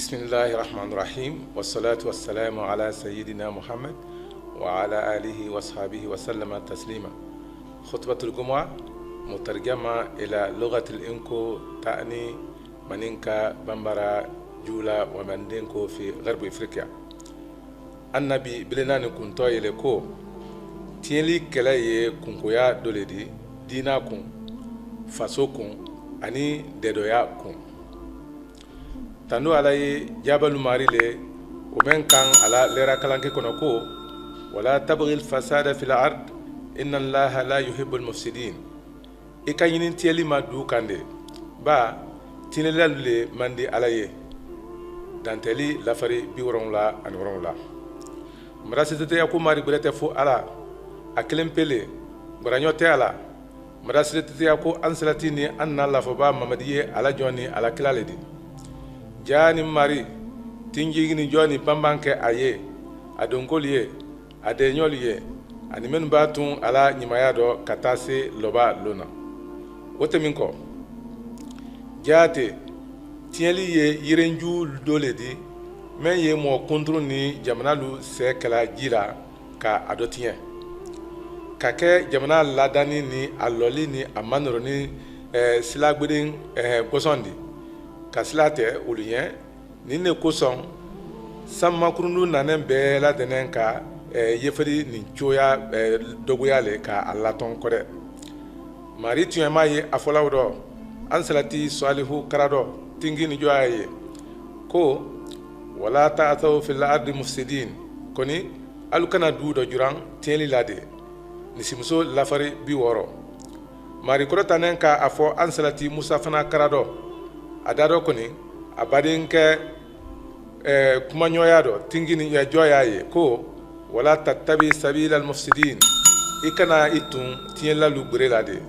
Bismillahirrahmanirrahim. Wassalatu wassalamu ala sayyidina Muhammad wa ala alihi wa sahbihi wa sallama taslima. Khutbatul Jumu'ah mutarjama ila lughatil inko ta'ni maninka bambara jula wa mandinko fi gharbi Afrika. Annabi bilenani kunto yele ko tieli kela ye kunkoya doledi dina kun faso kun ani dedoya kun. Tanu alaye jabalu marile o men kan ala lera kalanke kono ko wala tabghil fasada fil ard inna allaha la yuhibbul mufsidin. Ikanyini tieli madu kande ba tinelalle mandi alaye danteli lafari biworon la an woron la marasitete ya ko mari burete fo ala akelen pele goranyote ala marasitete ya ko ansalatini anna lafoba mamadiye ala joni ala kilaledi jani mari tinjigini joni bambanke aye adonkoliye adenyoliye ani men batun ala nyimayado katase loba lona wote minko jate tieli ye yirenju doledi men ye mo kontro ni jamanalu se kala jira ka adotien ka ke jamana ladani ni aloli ni amanoro ni silagbedin gosondi ka silate ulien ni ne koson samma kurundu nanen be la denen ka yeferi ni choya dogoyale ka allaton kore mari tuyema ye afolawdo ansalati salihu karado tingini joaye ko wala ta'thaw fil ardi mufsidin koni alukana dudo juran tieli lade nisimso lafari bi woro mari korotanen ka afo ansalati musa fana karado adado koni abadin ke kuma nyoyado tingini ya joaye ko wala tattabi sabila al mufsidin ikana itun tiela lugbere lade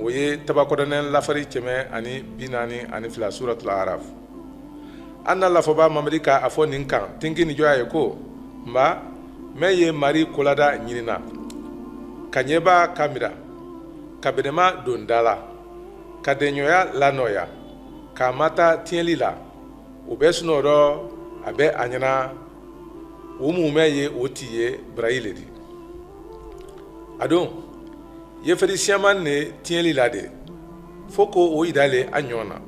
oye tabakodanen lafari cheme ani binani ani fila suratul araf anna lafoba mamadika afo ninkan tingini joaye ko mba meye mari kolada nyinina kanyeba kamera kabedema dondala kadenyoya lanoya kamata tielila obesnoro abe anyana umu meye otiye brailedi adon yeferi siaman ne tieli lade foko o idale anyona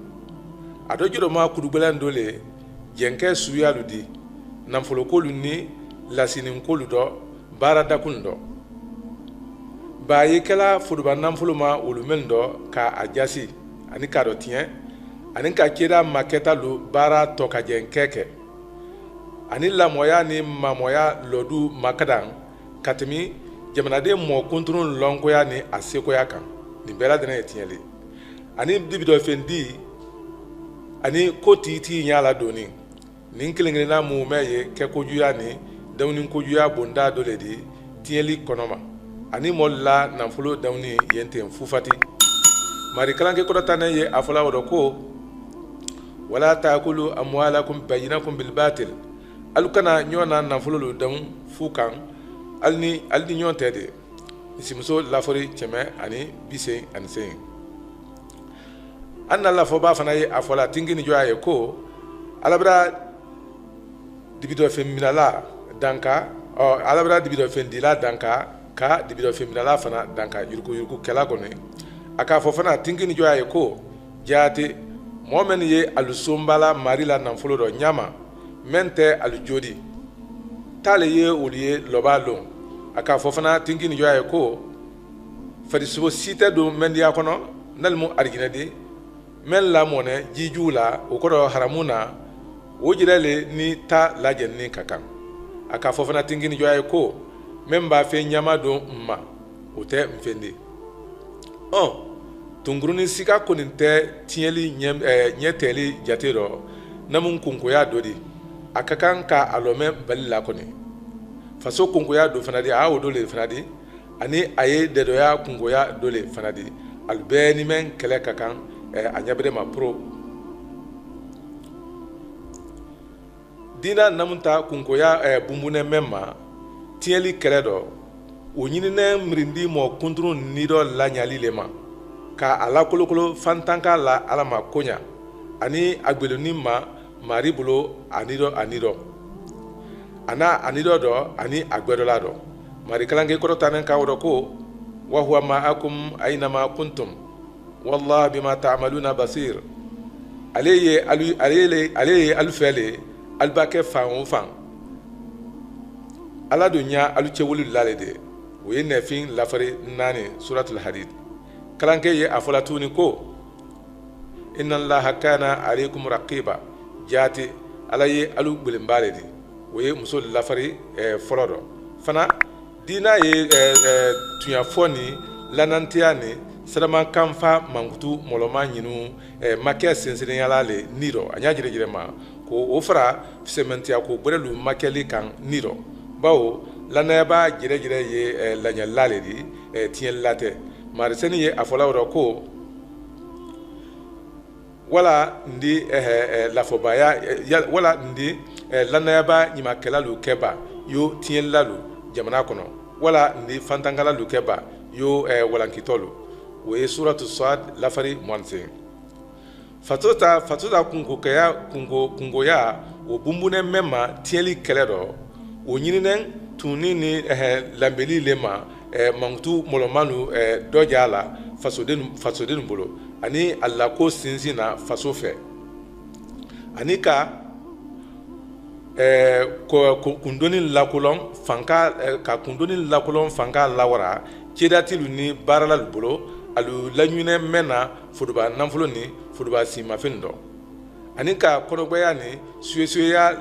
ado jiro ma kudugbelan dole jenke suyaludi namfolo kolu ni lasinin kolu do barada kundo ba yekela fuduba namfolo ma ulumen do ka ajasi ani kado tien ani ka keda maketa lu bara to ka jenkeke ani la moya ni mamoya lodu makadan katimi jamanade mo kontrol lonkoya ni asekoya kan ni bela dena etiele ani dibido fendi ani koti ti nyala doni nin kilingina na mu meye ke kojuya ni dawni kojuya bonda doledi tieli konoma ani molla na fulo dawni yente fufati mari kalanke kodotane ye afala wodo ko wala taakulu amwalakum bayyinakum bil batil alukana nyona na fulo dawn fukan alni nyonte de simso lafori cheme ani bise ani sen anna la foba fana ye afola tingini joaye ko alabra dibido feminala danka o alabra dibido fendila danka ka dibido feminala fana danka yurku kala gone aka fo fana tingini joaye ko jate momen ye alusombala marila nanfolo do nyama mente alujodi tale ye uliye lobalon aka fofana tingini joaye ko fadi subo site do mendia kono nalmu arginadi men la mone jijula o kodo haramuna o jirale ni ta lajenni kakan aka fofana tingini joaye ko memba fe nyama do mma ote mfendi tunguruni sika koninte tieli nyeteli jatero namun kunkoya dodi akakan ka alome balila koni faso kunkoya do fanadi a o dole fanadi ani aye dedoya kunkoya dole fanadi albeni men kele kakan anyabre ma pro dina namunta kunkoya bumbune memma tieli keledo o nyinine mrindi mo kontro nido la nyali lema ka ala kolokolo fantanka la alama konya ani agbeloni ma mari bolo anido ana anido do ani agbedola do mari kalange ko tanen ka wodo ko wa huwa ma'akum aina ma kuntum wallahi bima ta'maluna basir aleye alfele albake fan ala dunya alu cewulu lalede wo ye nefin lafari nani suratul hadid kalanke ye afolatuni ko inna allaha kana alaykum raqiba jati ala ye alu bulimbaledi wo ye muso lafari folodo fana dina ye tunya foni lanantiani sadama kanfa mangutu moloma nyinu make sensene yalale niro anya jire ma ko ofra sementia ko borelu makeli kan niro bawo lanayaba jire ye lanya laledi tien late mariseni ye afola woro ko wala ndi lafobaya wala ndi lanayaba nyimakela lu keba yo tien lalu jamana kono wala ndi fantangala lu keba yo walankitolu we suratu sad lafari mwanse fatuta kungo ya o bumbune mema tieli keledo o nyininen tunini lambeli lema mangtu molomanu dojala fasoden bolo ani alla ko sinsina fasofe ani ka kundonin lakolon fanka lawara kedatilu ni barala bolo alu lanyune mena fuduba namfulo ni fuduba sima fendo anika konogbaya ni suesuya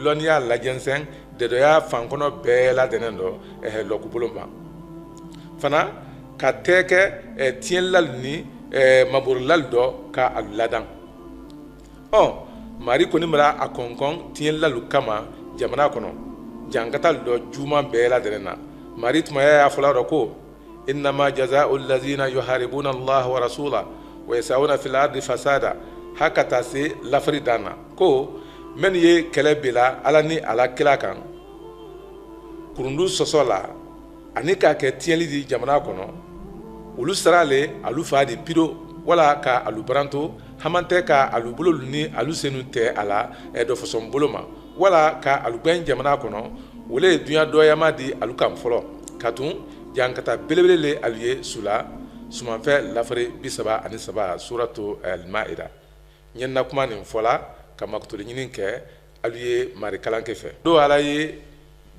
lonia lajensen de doya fankono bela denendo lokubuloma fana ka teke tienlal ni maburlal do ka aladan mari koni mara akonkon tienlal kama jamana kono jangatal do juma bela denena mari tmaya ya fularo ko إنما جزاء الذين يحاربون الله ورسوله ويسعون في الأرض فسادا هكذا سي لفريدانا كو من يه كلبلا على على كلاكان كرندو سوسولا أنيكا كتيلي دي جمانا كونو ولو سرالي ألو فادي بيرو ولا كا ألو برانتو همانته كا ألو بلو لني ألو سنو تي على إدو فسون بلوما ولا كا ألو بين جمانا كونو ولي الدنيا دوياما دي ألو كام فلو كاتون jankata belebele aliye sula sumanfɛ lafari bisaba ani saba suratu al-maida nyenna kuma nin fola ka maktuli nyinin kɛ aliye mari kalanke fɛ do ala ye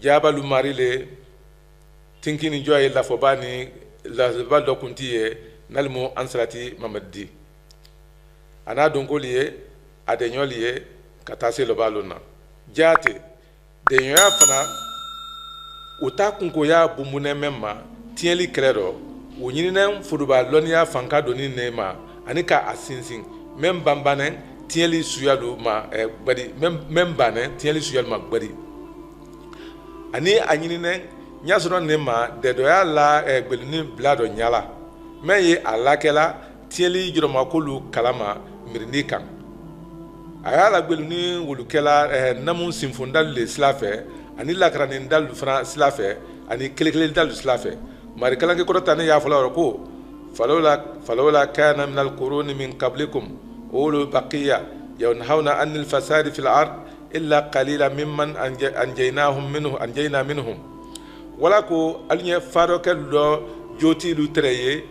jabalu mari le tinkini joye lafoba ni lafoba dɔ kunti ye nalimu ansarati mamadi ana donkoli ye adeɲɔli ye ka taa se lɔbalo na jaate deɲɔya fana uta kunkoya bumbune memma tieli kredo o nyininen fuduba lonia fanka doni nema anika asinsin membambane tieli suyalu ma gbadi membane tieli suyalu ma gbadi ani anyininen nyasoro nema de doya la gbelini blado nyala meye alakela tieli jiroma kolu kalama mirni kan ayala gbelini wulukela namun sinfundal le slafe ani lakranin dalu fana silafe ani kelekele dalu silafe mari kalange ko tane ya fala ko falawla kana min alqurun min qablikum ulu baqiya yanhauna anil fasad fil ard illa qalila mimman anjayna minhum wala ko alnya faro ke do joti lu treye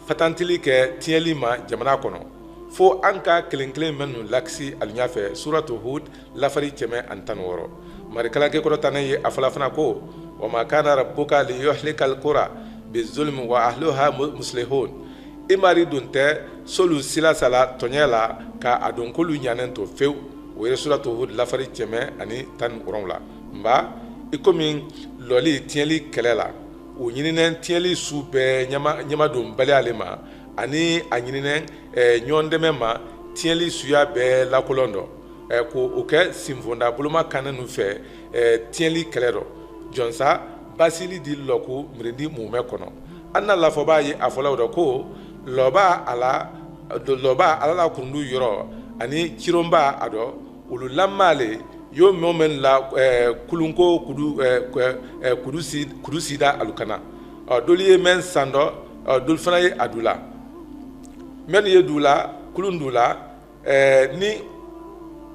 fatantili ke tieli ma jamana kono fo anka kelenkelen menu laksi alnya fe suratu hud lafari cheme antanworo mari kala ke ko tane ye afala fana ko wa ma kana rabbuka li yuhlika alqura bizulm wa ahliha muslihun imari dunte solu sila sala tonyela ka adon kolu nyanen to few we suratu hud lafari cheme ani tan urongla mba ikomi loli tieli kelela o nyininen tieli sube nyama dum bale alema ani anyininen nyondeme ma tieli suya be la kolondo ko oke simfonda buluma kananu fe tieli kelero jonsa basili di loku mredi mume kono anna la foba yi afola do ko loba ala la kundu yoro ani chiromba ado ulu lamale yo momen la kulunko kudu sida alukana doliye men sando dolfana ye adula men ye dula kulundula ni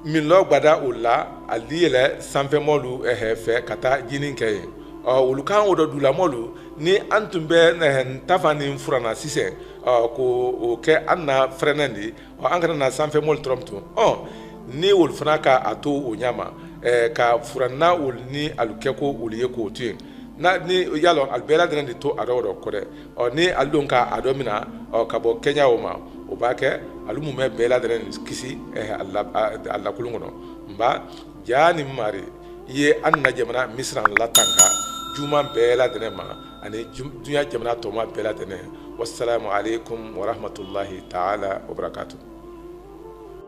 min lɔ gbada o la ali yɛlɛ sanfɛmɔlu fɛ ka taa jinin kɛ yen olu kan o dɔ dulamɔlu ni an tun bɛ tafa ni furanna sisan k'o kɛ an na fɛrɛnɛ de an kana na sanfɛmɔlu tɔrɔm tun ni olu fana ka a to o ɲama ka furanna olu ni alu kɛ ko olu ye k'o to yen ni yalɔ alu bɛɛ lajɛlen de to a dɔ kɔ dɛ ni alu don ka a dɔ mina ka bɔ kɛɲɛ o ma o b'a kɛ alu mun bɛ bɛɛ lajɛlen kisi a lakolon kɔnɔ nba jaa ni mari i ye an na jamana misiran latanka juma bɛɛ lajɛlen ma ani dunuya jamana tɔma bɛɛ lajɛlen wassalamu alaikum warahmatullahi taala wabarakatuh